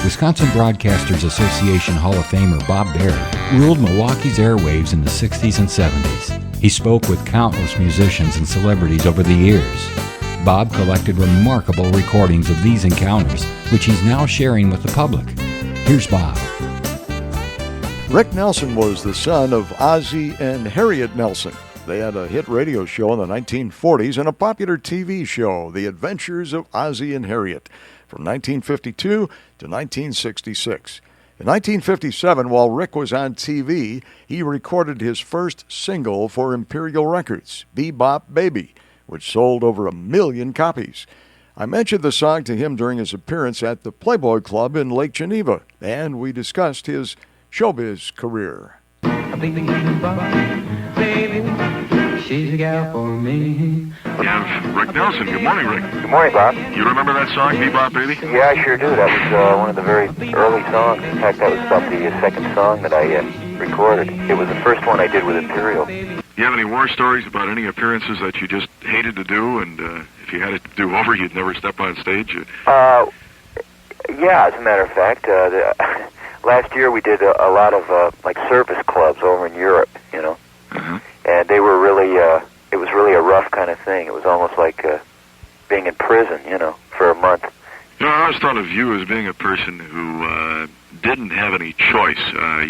Wisconsin Broadcasters Association Hall of Famer Bop Baby ruled Milwaukee's airwaves in the 60s and 70s. He spoke with countless musicians and celebrities over the years. Bob collected remarkable recordings of these encounters, which he's now sharing with the public. Here's Bob. Rick Nelson was the son of Ozzie and Harriet Nelson. They had a hit radio show in the 1940s and a popular TV show, The Adventures of Ozzie and Harriet, from 1952 to 1966. In 1957, while Rick was on TV, he recorded his first single for Imperial Records, Bop Baby, which sold over 1 million copies. I mentioned the song to him during his appearance at the Playboy Club in Lake Geneva, and we discussed his showbiz career. She's a gal for me. We have Rick Nelson. Good morning, Rick. Good morning, Bob. You remember that song, Bop Baby? Yeah, I sure do. That was one of the very early songs. In fact, that was about the second song that I recorded. It was the first one I did with Imperial. Do you have any war stories about any appearances that you just hated to do, and if you had it to do over, you'd never step on stage? Yeah, as a matter of fact, last year we did a lot of like service clubs over in Europe, you know. Uh-huh. And they were really, it was really a rough kind of thing. It was almost like being in prison, you know, for a month. You know, I always thought of you as being a person who didn't have any choice.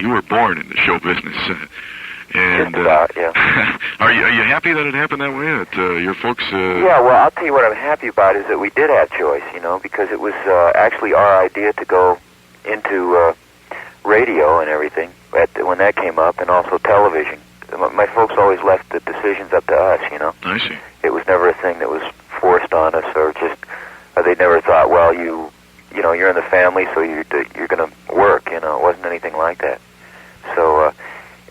You were born in the show business. And just about, yeah. Are you happy that it happened that way? That your folks... Yeah, well, I'll tell you what I'm happy about is that we did have choice, you know, because it was actually our idea to go into radio and everything when that came up, and also television. My folks always left the decisions up to us, you know. I see. It was never a thing that was forced on us, or just they never thought, well, you know, you're in the family, so you're going to work. You know, it wasn't anything like that. So,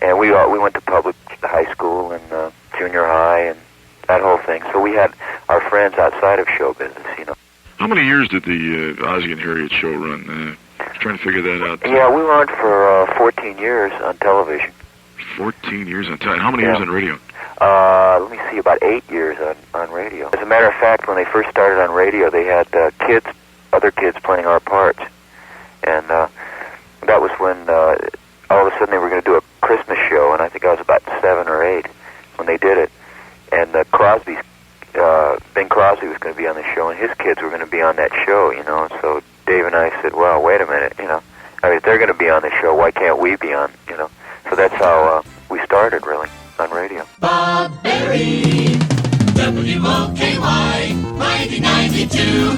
and we went to public high school and junior high and that whole thing. So we had our friends outside of show business, you know. How many years did the Ozzie and Harriet show run? I was trying to figure that out. Yeah, we were on for 14 years on television. 14 years on television. How many years on radio? Let me see, about 8 years on radio. As a matter of fact, when they first started on radio, they had other kids playing our parts. And that was when all of a sudden they were going to do a Christmas show, and I think I was about 7 or 8 when they did it. And Bing Crosby was going to be on the show, and his kids were going to be on that show, you know. So Dave and I said, well, wait a minute, you know. I mean, if they're going to be on the show, why can't we be on, you know? So that's how we started, really, on radio. Bop Baby, WOKY, 1992.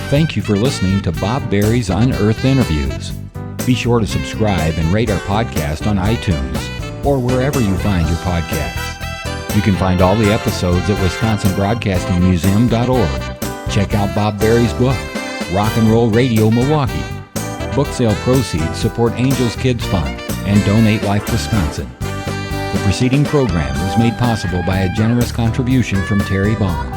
Thank you for listening to Bob Bary's Unearthed Interviews. Be sure to subscribe and rate our podcast on iTunes or wherever you find your podcasts. You can find all the episodes at WisconsinBroadcastingMuseum.org. Check out Bob Bary's book, Rock and Roll Radio Milwaukee. Book sale proceeds support Angels Kids Fund and Donate Life Wisconsin. The preceding program was made possible by a generous contribution from Terry Bond.